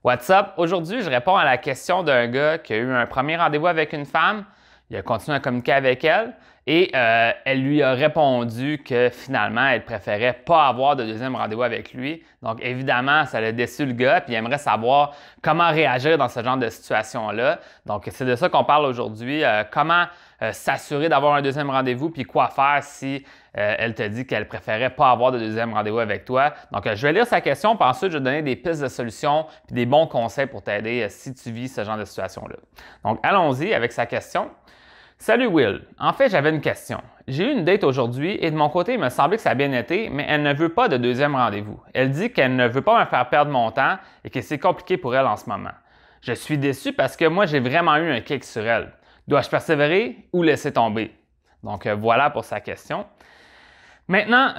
What's up? Aujourd'hui, je réponds à la question d'un gars qui a eu un premier rendez-vous avec une femme. Il a continué à communiquer avec elle et elle lui a répondu que finalement, elle préférait pas avoir de deuxième rendez-vous avec lui. Donc, évidemment, ça l'a déçu le gars puis il aimerait savoir comment réagir dans ce genre de situation-là. Donc, c'est de ça qu'on parle aujourd'hui. Comment s'assurer d'avoir un deuxième rendez-vous puis quoi faire si elle te dit qu'elle préférait pas avoir de deuxième rendez-vous avec toi. Donc, je vais lire sa question puis ensuite, je vais te donner des pistes de solutions puis des bons conseils pour t'aider si tu vis ce genre de situation-là. Donc, allons-y avec sa question. Salut Will. En fait, j'avais une question. J'ai eu une date aujourd'hui et de mon côté, il me semblait que ça a bien été, mais elle ne veut pas de deuxième rendez-vous. Elle dit qu'elle ne veut pas me faire perdre mon temps et que c'est compliqué pour elle en ce moment. Je suis déçu parce que moi, j'ai vraiment eu un kick sur elle. Dois-je persévérer ou laisser tomber? Donc, voilà pour sa question. Maintenant,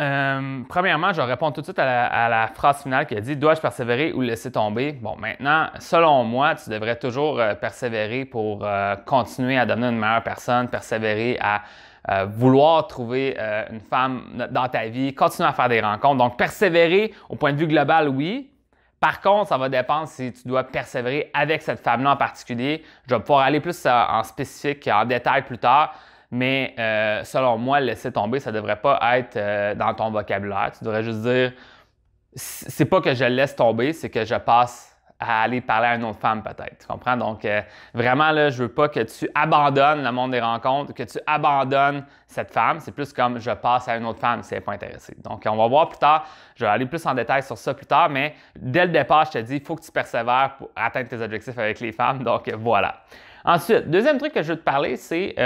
premièrement, je vais répondre tout de suite à la phrase finale qui a dit « Dois-je persévérer ou laisser tomber? » Bon, maintenant, selon moi, tu devrais toujours persévérer pour continuer à devenir une meilleure personne, persévérer à vouloir trouver une femme dans ta vie, continuer à faire des rencontres. Donc, persévérer au point de vue global, oui. Par contre, ça va dépendre si tu dois persévérer avec cette femme-là en particulier. Je vais pouvoir aller plus en spécifique, en détail plus tard. Mais selon moi, laisser tomber, ça ne devrait pas être dans ton vocabulaire. Tu devrais juste dire, c'est pas que je laisse tomber, c'est que je passe à aller parler à une autre femme peut-être. Tu comprends? Donc, vraiment, là, je veux pas que tu abandonnes le monde des rencontres, que tu abandonnes cette femme. C'est plus comme je passe à une autre femme si elle n'est pas intéressée. Donc, on va voir plus tard. Je vais aller plus en détail sur ça plus tard, mais dès le départ, je te dis, il faut que tu persévères pour atteindre tes objectifs avec les femmes. Donc, voilà. Ensuite, deuxième truc que je veux te parler, c'est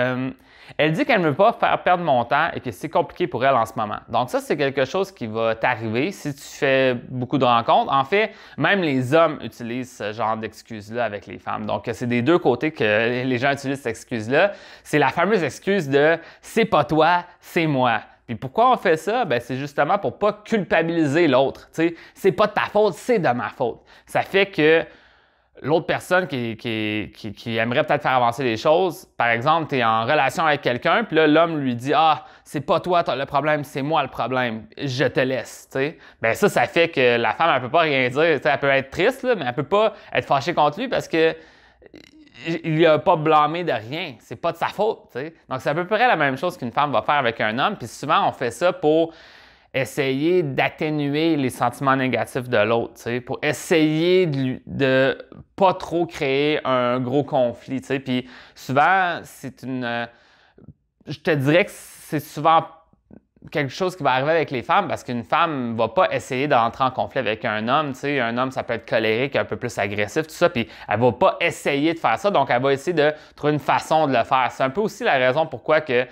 elle dit qu'elle ne veut pas faire perdre mon temps et que c'est compliqué pour elle en ce moment. Donc ça, c'est quelque chose qui va t'arriver si tu fais beaucoup de rencontres. En fait, même les hommes utilisent ce genre d'excuse-là avec les femmes. Donc c'est des deux côtés que les gens utilisent cette excuse-là. C'est la fameuse excuse de « c'est pas toi, c'est moi ». Puis pourquoi on fait ça? Ben, c'est justement pour pas culpabiliser l'autre. Tu sais, c'est pas de ta faute, c'est de ma faute. Ça fait que l'autre personne qui aimerait peut-être faire avancer les choses, par exemple, tu es en relation avec quelqu'un, puis là, l'homme lui dit « Ah, c'est pas toi le problème, c'est moi le problème, je te laisse. » Bien ça fait que la femme, elle peut pas rien dire. T'sais, elle peut être triste, là, mais elle peut pas être fâchée contre lui parce que il n'a pas blâmé de rien. C'est pas de sa faute. T'sais. Donc, c'est à peu près la même chose qu'une femme va faire avec un homme. Puis souvent, on fait ça pour essayer d'atténuer les sentiments négatifs de l'autre, pour essayer de pas trop créer un gros conflit. Puis souvent, je te dirais que c'est souvent quelque chose qui va arriver avec les femmes parce qu'une femme ne va pas essayer d'entrer en conflit avec un homme. Un homme, ça peut être colérique, un peu plus agressif, tout ça, puis elle ne va pas essayer de faire ça, donc elle va essayer de trouver une façon de le faire. C'est un peu aussi la raison pourquoi que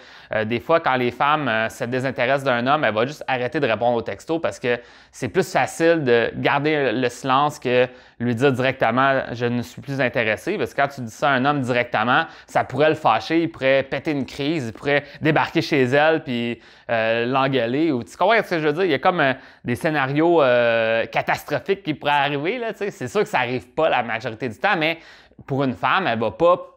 des fois, quand les femmes se désintéressent d'un homme, elle va juste arrêter de répondre aux textos parce que c'est plus facile de garder le silence que lui dire directement « je ne suis plus intéressé » parce que quand tu dis ça à un homme directement, ça pourrait le fâcher, il pourrait péter une crise, il pourrait débarquer chez elle puis l'engueuler. Ou, tu comprends ce que je veux dire? Il y a comme des scénarios catastrophiques qui pourraient arriver. C'est sûr que ça n'arrive pas la majorité du temps, mais pour une femme, elle ne va pas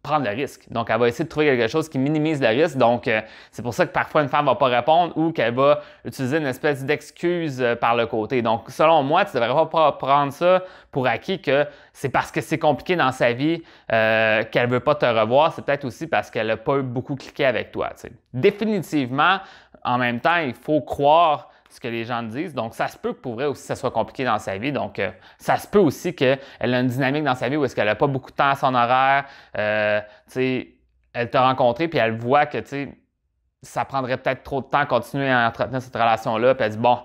prendre le risque. Donc, elle va essayer de trouver quelque chose qui minimise le risque. Donc, c'est pour ça que parfois une femme ne va pas répondre ou qu'elle va utiliser une espèce d'excuse par le côté. Donc, selon moi, tu ne devrais pas prendre ça pour acquis que c'est parce que c'est compliqué dans sa vie qu'elle ne veut pas te revoir. C'est peut-être aussi parce qu'elle n'a pas beaucoup cliqué avec toi. T'sais. Définitivement, en même temps, il faut croire ce que les gens disent. Donc, ça se peut que pour vrai aussi, ça soit compliqué dans sa vie. Donc, ça se peut aussi qu'elle a une dynamique dans sa vie où est-ce qu'elle n'a pas beaucoup de temps à son horaire. Elle t'a rencontré puis elle voit que ça prendrait peut-être trop de temps à continuer à entretenir cette relation-là. Puis elle dit, bon,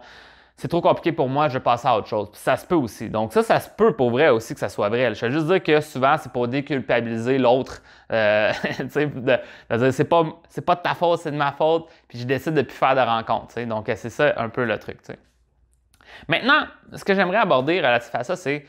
c'est trop compliqué pour moi, je vais passer à autre chose. Puis ça se peut aussi. Donc ça se peut pour vrai aussi que ça soit vrai. Je veux juste dire que souvent, c'est pour déculpabiliser l'autre. De dire, c'est pas de ta faute, c'est de ma faute. Puis je décide de ne plus faire de rencontres. Donc c'est ça un peu le truc. Maintenant, ce que j'aimerais aborder relatif à ça, c'est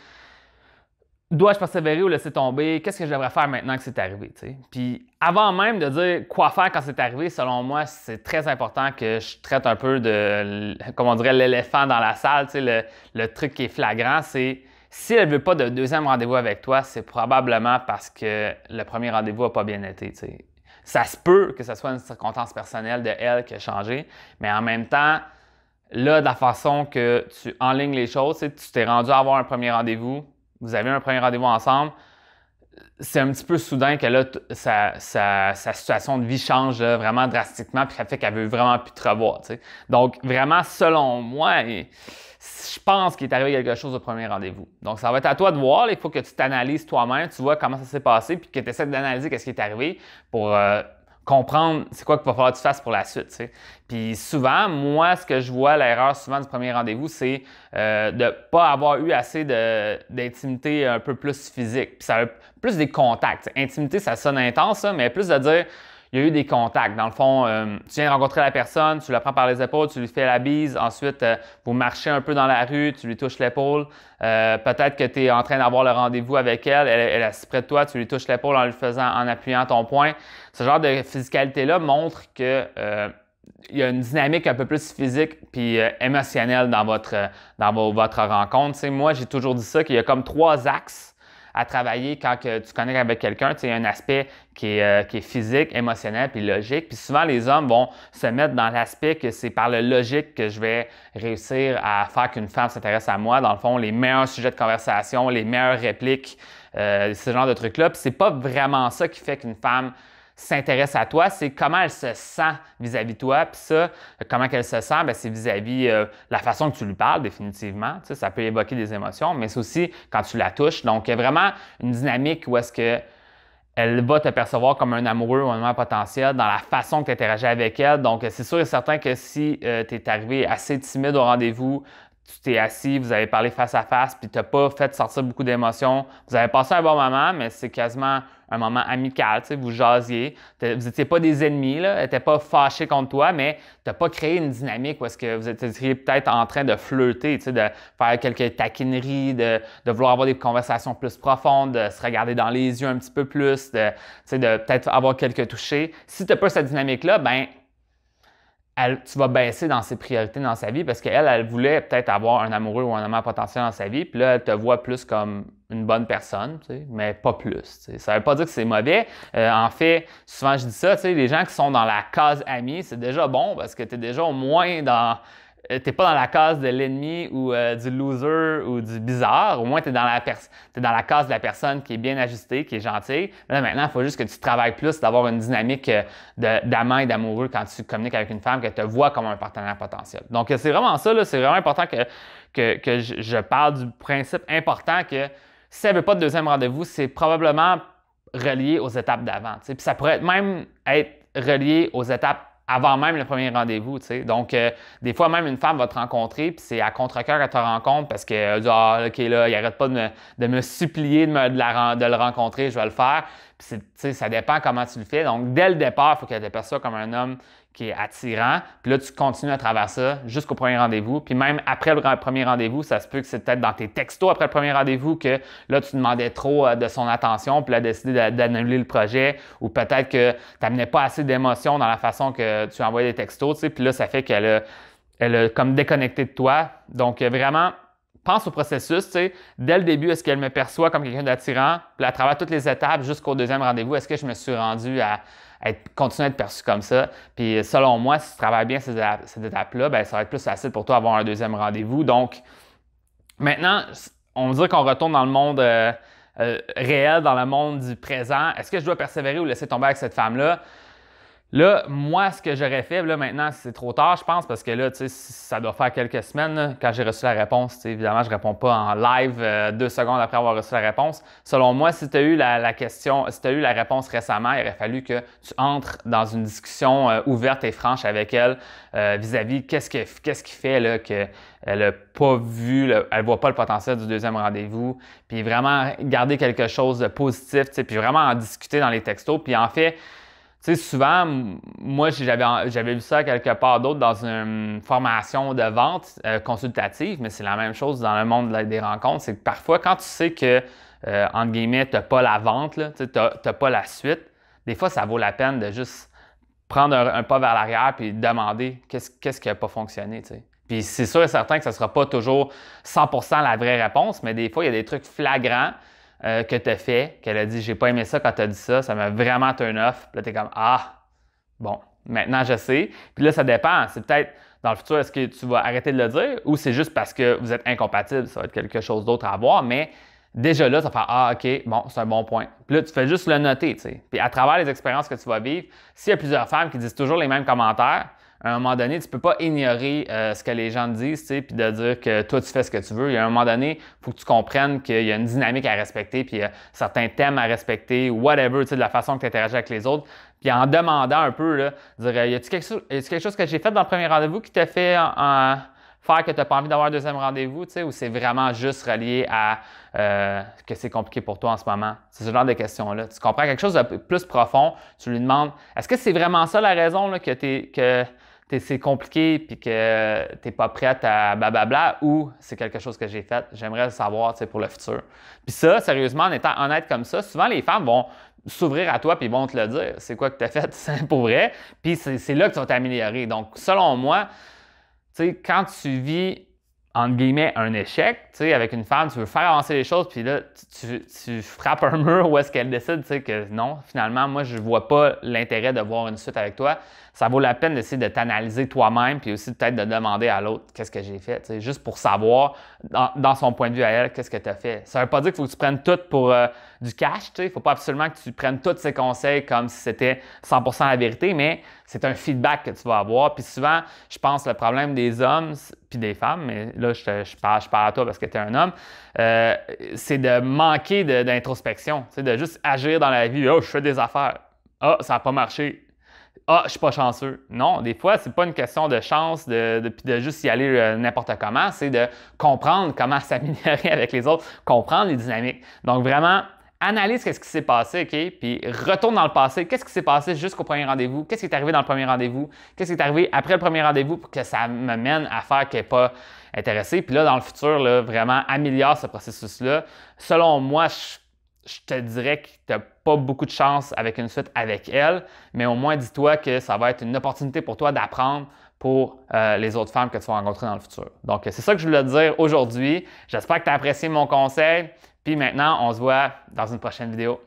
dois-je persévérer ou laisser tomber? Qu'est-ce que je devrais faire maintenant que c'est arrivé? T'sais? Puis avant même de dire quoi faire quand c'est arrivé, selon moi, c'est très important que je traite un peu de, comme on dirait, l'éléphant dans la salle. Le truc qui est flagrant, c'est si elle ne veut pas de deuxième rendez-vous avec toi, c'est probablement parce que le premier rendez-vous n'a pas bien été. T'sais. Ça se peut que ce soit une circonstance personnelle de elle qui a changé, mais en même temps, là, de la façon que tu enlignes les choses, tu t'es rendu à avoir un premier rendez-vous, vous avez un premier rendez-vous ensemble, c'est un petit peu soudain que là, sa situation de vie change là, vraiment drastiquement, puis ça fait qu'elle veut vraiment plus te revoir. T'sais. Donc, vraiment, selon moi, je pense qu'il est arrivé quelque chose au premier rendez-vous. Donc, ça va être à toi de voir. Il faut que tu t'analyses toi-même, tu vois comment ça s'est passé, puis que tu essaies d'analyser qu'est-ce qui est arrivé pour comprendre c'est quoi qu'il va falloir que tu fasses pour la suite. T'sais. Puis souvent, moi, ce que je vois, l'erreur souvent du premier rendez-vous, c'est de ne pas avoir eu assez d'intimité un peu plus physique. Puis ça a plus des contacts. T'sais. Intimité, ça sonne intense, ça, mais plus de dire il y a eu des contacts. Dans le fond, tu viens de rencontrer la personne, tu la prends par les épaules, tu lui fais la bise. Ensuite, vous marchez un peu dans la rue, tu lui touches l'épaule. Peut-être que tu es en train d'avoir le rendez-vous avec elle, elle est assise près de toi, tu lui touches l'épaule en appuyant ton poing. Ce genre de physicalité-là montre que il y a une dynamique un peu plus physique puis émotionnelle dans votre rencontre. T'sais, moi, j'ai toujours dit ça, qu'il y a comme 3 axes à travailler quand que tu connectes avec quelqu'un. Il y a un aspect qui est physique, émotionnel puis logique. Puis souvent, les hommes vont se mettre dans l'aspect que c'est par le logique que je vais réussir à faire qu'une femme s'intéresse à moi. Dans le fond, les meilleurs sujets de conversation, les meilleures répliques, ce genre de trucs-là. Puis c'est pas vraiment ça qui fait qu'une femme s'intéresse à toi, c'est comment elle se sent vis-à-vis de toi. Puis ça, comment elle se sent, bien, c'est vis-à-vis la façon que tu lui parles, définitivement. Tu sais, ça peut évoquer des émotions, mais c'est aussi quand tu la touches. Donc, il y a vraiment une dynamique où est-ce que elle va te percevoir comme un amoureux ou un amoureux potentiel dans la façon que tu interagis avec elle. Donc, c'est sûr et certain que si tu es arrivé assez timide au rendez-vous, tu t'es assis, vous avez parlé face à face, puis tu n'as pas fait sortir beaucoup d'émotions. Vous avez passé un bon moment, mais c'est quasiment un moment amical, tu sais, vous jasiez. Vous n'étiez pas des ennemis, là, elle n'était pas fâchée contre toi, mais tu n'as pas créé une dynamique où est-ce que vous étiez peut-être en train de flirter, tu sais, de faire quelques taquineries, de vouloir avoir des conversations plus profondes, de se regarder dans les yeux un petit peu plus, tu sais, de peut-être avoir quelques touchés. Si tu n'as pas cette dynamique-là, ben tu vas baisser dans ses priorités dans sa vie parce qu'elle, elle voulait peut-être avoir un amoureux ou un amant potentiel dans sa vie, puis là, elle te voit plus comme une bonne personne, tu sais, mais pas plus. Tu sais. Ça ne veut pas dire que c'est mauvais. En fait, souvent je dis ça, tu sais, les gens qui sont dans la case amis, c'est déjà bon parce que tu es déjà au moins dans... T'es pas dans la case de l'ennemi ou du loser ou du bizarre. Au moins, tu es dans la case de la personne qui est bien ajustée, qui est gentille. Là, maintenant, il faut juste que tu travailles plus d'avoir une dynamique d'amant et d'amoureux quand tu communiques avec une femme, que tu te vois comme un partenaire potentiel. Donc, c'est vraiment ça. C'est vraiment important que je parle du principe important que si elle ne veut pas de deuxième rendez-vous, c'est probablement relié aux étapes d'avant. Puis ça pourrait même être relié aux étapes avant même le premier rendez-vous, tu sais. Donc, des fois, même une femme va te rencontrer, puis c'est à contre-cœur qu'elle te rencontre parce qu'elle dit « Ah, OK, là, il n'arrête pas de me supplier de le rencontrer, je vais le faire. » Puis, tu sais, ça dépend comment tu le fais. Donc, dès le départ, il faut qu'elle te perçoive comme un homme qui est attirant. Puis là, tu continues à travers ça jusqu'au premier rendez-vous. Puis même après le premier rendez-vous, ça se peut que c'est peut-être dans tes textos après le premier rendez-vous que là, tu demandais trop de son attention, puis elle a décidé d'annuler le projet, ou peut-être que tu n'amenais pas assez d'émotion dans la façon que tu envoyais des textos, tu sais. Puis là, ça fait qu'elle a comme déconnecté de toi. Donc, vraiment, pense au processus, tu sais. Dès le début, est-ce qu'elle me perçoit comme quelqu'un d'attirant? Puis à travers toutes les étapes jusqu'au deuxième rendez-vous, est-ce que je me suis rendu à continuer à être perçu comme ça? Puis selon moi, si tu travailles bien ces étapes-là, bien, ça va être plus facile pour toi d'avoir un deuxième rendez-vous. Donc, maintenant, on veut dire qu'on retourne dans le monde réel, dans le monde du présent. Est-ce que je dois persévérer ou laisser tomber avec cette femme-là? Là, moi, ce que j'aurais fait, là, maintenant, c'est trop tard, je pense, parce que là, tu sais, ça doit faire quelques semaines, là, quand j'ai reçu la réponse. Tu sais, évidemment, je ne réponds pas en live 2 secondes après avoir reçu la réponse. Selon moi, si tu as eu la question, si tu as eu la réponse récemment, il aurait fallu que tu entres dans une discussion ouverte et franche avec elle vis-à-vis qu'est-ce qui fait là, qu'elle n'a pas vu, elle ne voit pas le potentiel du deuxième rendez-vous, puis vraiment garder quelque chose de positif, tu sais, puis vraiment en discuter dans les textos. Puis en fait, tu sais, souvent, moi, j'avais vu ça quelque part d'autre dans une formation de vente consultative, mais c'est la même chose dans le monde des rencontres. C'est que parfois, quand tu sais que, entre guillemets, tu n'as pas la vente, tu n'as pas la suite, des fois, ça vaut la peine de juste prendre un pas vers l'arrière et demander qu'est-ce qui n'a pas fonctionné. Tu sais. Puis c'est sûr et certain que ce ne sera pas toujours 100% la vraie réponse, mais des fois, il y a des trucs flagrants que tu as fait, qu'elle a dit « J'ai pas aimé ça quand tu as dit ça, ça m'a vraiment turn off. » Puis là, tu es comme « Ah, bon, maintenant je sais. » Puis là, ça dépend. C'est peut-être dans le futur, est-ce que tu vas arrêter de le dire ou c'est juste parce que vous êtes incompatibles? Ça va être quelque chose d'autre à voir, mais déjà là, tu vas faire ah, OK, bon, c'est un bon point. Puis là, tu fais juste le noter, tu sais. Puis à travers les expériences que tu vas vivre, s'il y a plusieurs femmes qui disent toujours les mêmes commentaires, à un moment donné, tu ne peux pas ignorer ce que les gens te disent, tu sais, puis de dire que toi, tu fais ce que tu veux. Il y a un moment donné, il faut que tu comprennes qu'il y a une dynamique à respecter, puis il y a certains thèmes à respecter, whatever, tu sais, de la façon que tu interagis avec les autres. Puis en demandant un peu, là, dire, y a-t-il quelque chose que j'ai fait dans le premier rendez-vous qui t'a fait faire que tu n'as pas envie d'avoir un deuxième rendez-vous, tu sais, ou c'est vraiment juste relié à que c'est compliqué pour toi en ce moment? C'est ce genre de questions-là. Tu comprends quelque chose de plus profond, tu lui demandes, est-ce que c'est vraiment ça la raison là, que c'est compliqué puis que tu n'es pas prête à blablabla ou c'est quelque chose que j'ai fait? J'aimerais le savoir, tu sais, pour le futur. Puis ça, sérieusement, en étant honnête comme ça, souvent les femmes vont s'ouvrir à toi puis ils vont te le dire. C'est quoi que tu as fait? C'est pour vrai. Puis c'est là que tu vas t'améliorer. Donc, selon moi, tu sais, quand tu vis, entre guillemets, un échec, tu sais, avec une femme, tu veux faire avancer les choses, puis là, tu frappes un mur où est-ce qu'elle décide, tu sais, que non, finalement, moi, je ne vois pas l'intérêt de voir une suite avec toi. Ça vaut la peine d'essayer de t'analyser toi-même, puis aussi peut-être de demander à l'autre qu'est-ce que j'ai fait, tu sais, juste pour savoir, dans son point de vue à elle, qu'est-ce que tu as fait. Ça ne veut pas dire qu'il faut que tu prennes tout pour du cash, tu sais, il ne faut pas absolument que tu prennes tous ses conseils comme si c'était 100% la vérité, mais c'est un feedback que tu vas avoir. Puis souvent, je pense que le problème des hommes, puis des femmes, mais là, je parle à toi parce que tu es un homme, c'est de manquer d'introspection, tu sais, de juste agir dans la vie. « Oh, je fais des affaires. Ah, ça n'a pas marché. Ah, je suis pas chanceux. » Non, des fois, c'est pas une question de chance, puis de juste y aller n'importe comment, c'est de comprendre comment s'améliorer avec les autres, comprendre les dynamiques. Donc vraiment, analyse qu'est-ce qui s'est passé, OK? Puis retourne dans le passé. Qu'est-ce qui s'est passé jusqu'au premier rendez-vous? Qu'est-ce qui est arrivé dans le premier rendez-vous? Qu'est-ce qui est arrivé après le premier rendez-vous pour que ça me mène à faire qu'elle n'est pas intéressée? Puis là, dans le futur, là, vraiment, améliore ce processus-là. Selon moi, je te dirais que tu n'as pas beaucoup de chance avec une suite avec elle, mais au moins dis-toi que ça va être une opportunité pour toi d'apprendre pour les autres femmes que tu vas rencontrer dans le futur. Donc, c'est ça que je voulais te dire aujourd'hui. J'espère que tu as apprécié mon conseil. Puis maintenant, on se voit dans une prochaine vidéo.